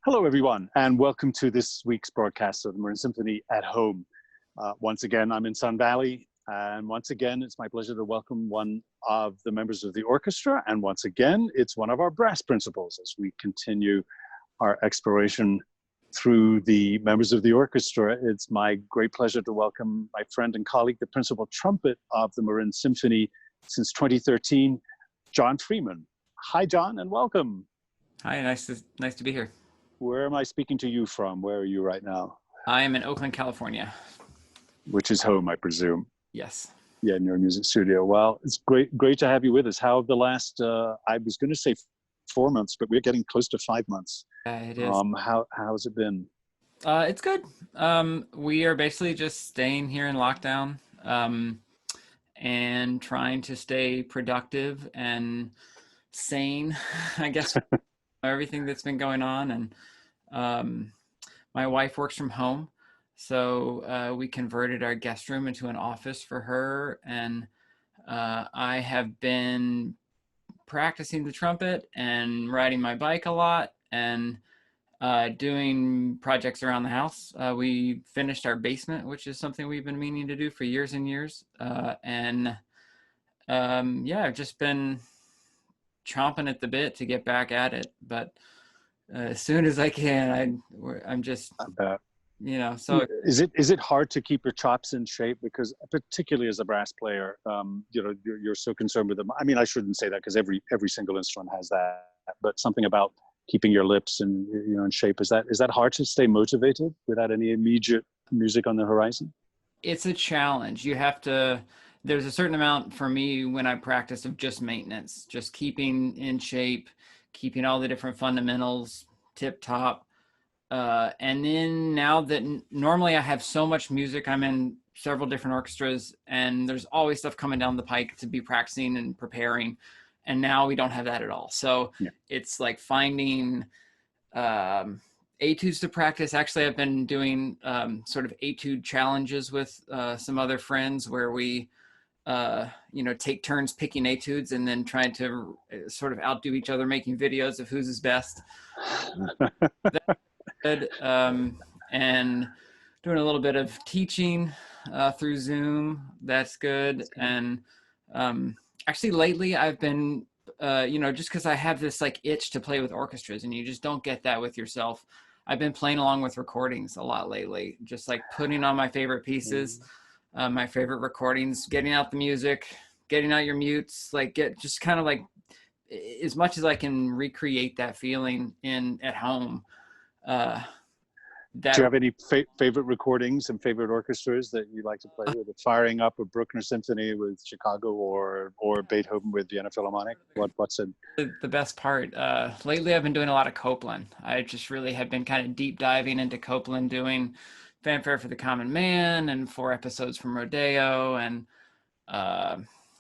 Hello, everyone, and welcome to this week's broadcast of the Marin Symphony at Home. Once again, I'm in Sun Valley, and once again, it's my pleasure to welcome one of the members of the orchestra, and once again, it's one of our brass principals as we continue our exploration through the members of the orchestra. It's my great pleasure to welcome my friend and colleague, the principal trumpet of the Marin Symphony since 2013, John Freeman. Hi, John, and welcome. Hi, nice to be here. Where am I speaking to you from? Where are you right now? I am in Oakland, California. Which is home, I presume. Yes. Yeah, in your music studio. Well, it's great to have you with us. How have the last, I was going to say 4 months, but we're getting close to 5 months. It is. How's it been? It's good. We are basically just staying here in lockdown and trying to stay productive and sane, I guess, everything that's been going on. And my wife works from home, so we converted our guest room into an office for her. And I have been practicing the trumpet and riding my bike a lot and doing projects around the house. We finished our basement, which is something we've been meaning to do for years and years. Yeah, I've just been chomping at the bit to get back at it. But as soon as I can, I'm just, so. Is it hard to keep your chops in shape? Because particularly as a brass player, you're so concerned with them. I mean, I shouldn't say that because every single instrument has that, but something about keeping your lips and in shape, is that hard to stay motivated without any immediate music on the horizon? It's a challenge. There's a certain amount for me when I practice of just maintenance, just keeping in shape, keeping all the different fundamentals tip top. And then now that normally I have so much music, I'm in several different orchestras and there's always stuff coming down the pike to be practicing and preparing. And now we don't have that at all. So yeah. It's like finding etudes to practice. Actually, I've been doing sort of etude challenges with some other friends where we, take turns picking etudes and then trying to sort of outdo each other, making videos of whose is best. That's good. And doing a little bit of teaching through Zoom. That's good. And actually, lately I've been, just because I have this like itch to play with orchestras and you just don't get that with yourself. I've been playing along with recordings a lot lately, just like putting on my favorite pieces, my favorite recordings, getting out the music, getting out your mutes, like just kind of like as much as I can recreate that feeling at home. Do you have any favorite recordings and favorite orchestras that you like to play with? Firing up a Bruckner Symphony with Chicago or Beethoven with Vienna Philharmonic? What's it? The best part, lately I've been doing a lot of Copland. I just really have been kind of deep diving into Copland, doing Fanfare for the Common Man and 4 episodes from Rodeo and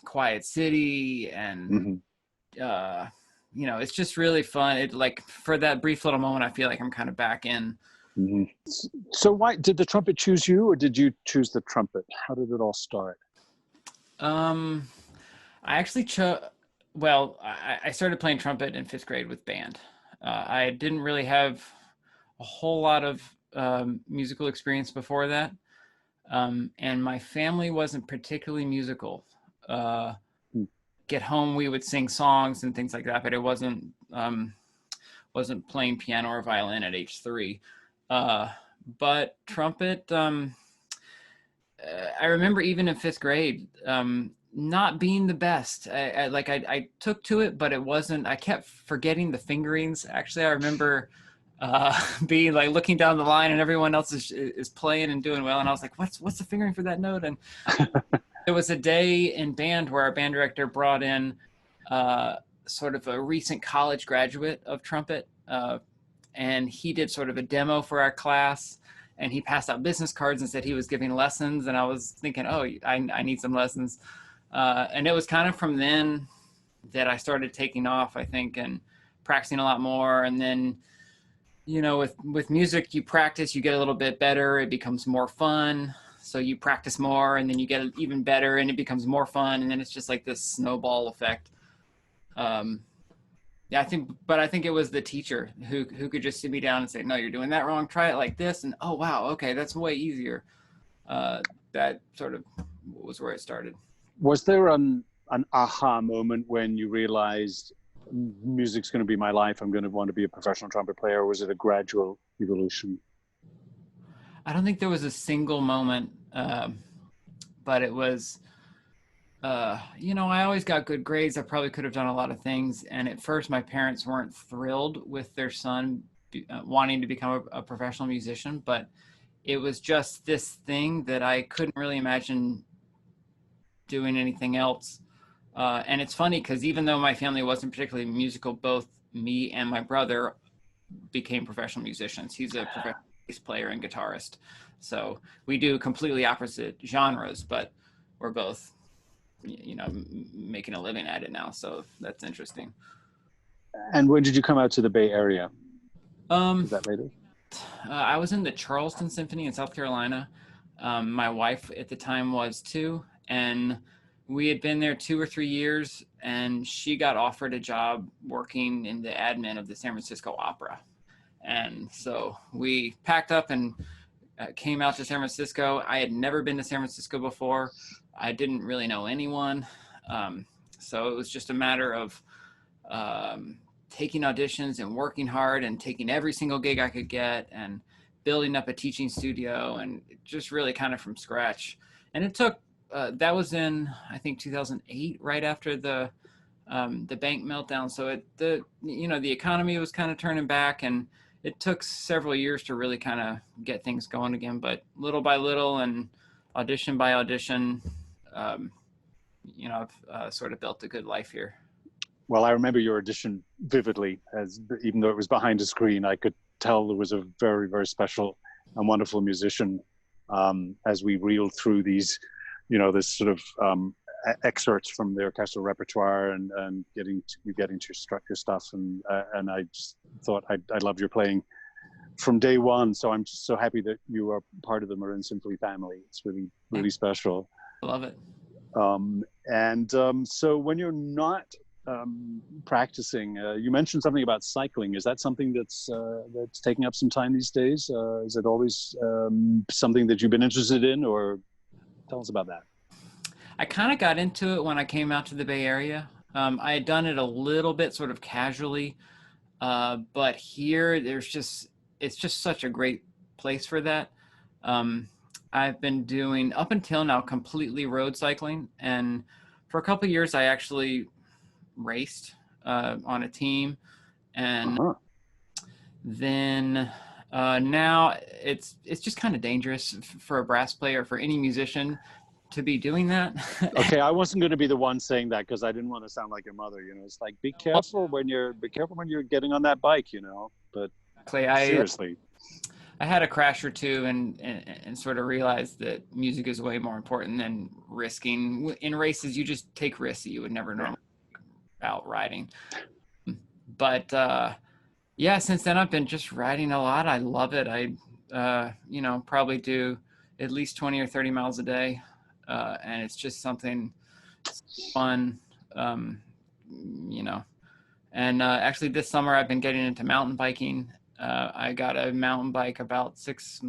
Quiet City. And, it's just really fun. It like for that brief little moment, I feel like I'm kind of back in. Mm-hmm. So why did the trumpet choose you, or did you choose the trumpet? How did it all start? I actually I started playing trumpet in 5th grade with band. I didn't really have a whole lot of musical experience before that. And my family wasn't particularly musical. Get home, we would sing songs and things like that, but it wasn't playing piano or violin at age 3. But trumpet, I remember even in 5th grade, not being the best. I took to it, but it wasn't, I kept forgetting the fingerings. Actually, I remember being like looking down the line and everyone else is playing and doing well. And I was like, what's the fingering for that note? And there was a day in band where our band director brought in sort of a recent college graduate of trumpet, and he did sort of a demo for our class, and he passed out business cards and said he was giving lessons. And I was thinking, oh, I need some lessons. And it was kind of from then that I started taking off, I think, and practicing a lot more. And then, with music, you practice, you get a little bit better, it becomes more fun. So you practice more and then you get even better and it becomes more fun. And then it's just like this snowball effect. Yeah, I think it was the teacher who could just sit me down and say, no, you're doing that wrong. Try it like this. And oh, wow. Okay. That's way easier. That sort of was where it started. Was there an aha moment when you realized music's going to be my life? I'm going to want to be a professional trumpet player, or was it a gradual evolution? I don't think there was a single moment, but it was, you know, I always got good grades. I probably could have done a lot of things. And at first, my parents weren't thrilled with their son wanting to become a professional musician, but it was just this thing that I couldn't really imagine doing anything else. And it's funny because even though my family wasn't particularly musical, both me and my brother became professional musicians. He's a professional bass player and guitarist. So we do completely opposite genres, but we're both, you know, making a living at it now. So that's interesting. And when did you come out to the Bay Area? Um, Was that later? I was in the Charleston Symphony in South Carolina. My wife at the time was too, and we had been there 2 or 3 years, and she got offered a job working in the admin of the San Francisco Opera. And so we packed up and came out to San Francisco. I had never been to San Francisco before. I didn't really know anyone. So it was just a matter of taking auditions and working hard and taking every single gig I could get and building up a teaching studio and just really kind of from scratch. And it took, that was in, I think, 2008, right after the bank meltdown. So you know, the economy was kind of turning back, and it took several years to really kind of get things going again, but little by little and audition by audition, you know, I've sort of built a good life here. Well, I remember your audition vividly, as even though it was behind a screen, I could tell there was a very, very special and wonderful musician as we reeled through these, you know, this sort of excerpts from the orchestral repertoire and getting to strut your stuff. And I just thought I loved your playing from day one. So I'm just so happy that you are part of the Marin Symphony family. It's really, really special. I love it. So when you're not practicing, you mentioned something about cycling. Is that something that's taking up some time these days? Is it always something that you've been interested in, or tell us about that? I kind of got into it when I came out to the Bay Area. I had done it a little bit sort of casually, but here it's just such a great place for that. I've been doing, up until now, completely road cycling. And for a couple of years, I actually raced on a team. And then now it's just kind of dangerous for a brass player, for any musician to be doing that. Okay, I wasn't going to be the one saying that because I didn't want to sound like your mother. You know, it's like be careful when you're getting on that bike. You know, but seriously. I had a crash or two and sort of realized that music is way more important than risking. In races, you just take risks that you would never normally out riding. But yeah, since then I've been just riding a lot. I love it. I you know, probably do at least 20 or 30 miles a day. And it's just something fun, you know. And actually this summer I've been getting into mountain biking. I got a mountain bike about six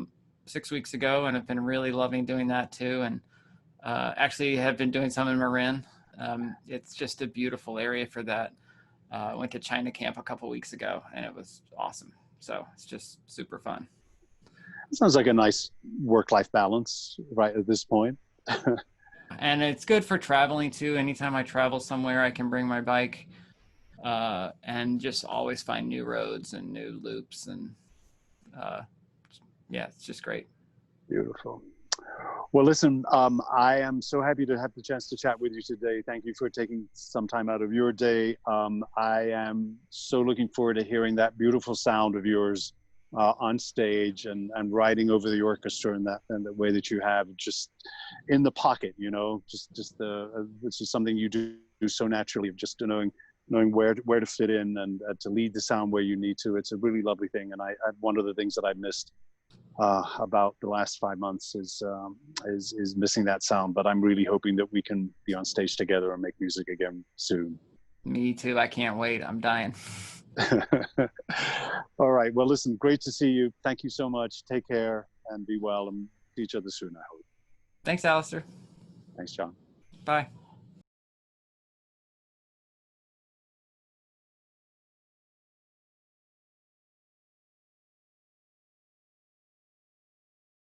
weeks ago, and I've been really loving doing that too. And actually have been doing some in Marin. It's just a beautiful area for that. I went to China camp a couple weeks ago, and it was awesome. So it's just super fun. It sounds like a nice work-life balance right at this point. And it's good for traveling too. Anytime I travel somewhere, I can bring my bike and just always find new roads and new loops. And yeah, it's just great. Beautiful. Well, listen, I am so happy to have the chance to chat with you today. Thank you for taking some time out of your day. I am so looking forward to hearing that beautiful sound of yours on stage and riding over the orchestra in the way that you have, just in the pocket, you know, this is something you do so naturally, of just knowing where to fit in and to lead the sound where you need to. It's a really lovely thing. And one of the things that I've missed about the last 5 months is missing that sound, but I'm really hoping that we can be on stage together and make music again soon. Me too. I can't wait. I'm dying. All right. Well, listen, great to see you. Thank you so much. Take care and be well, and see each other soon, I hope. Thanks, Alasdair. Thanks, John. Bye.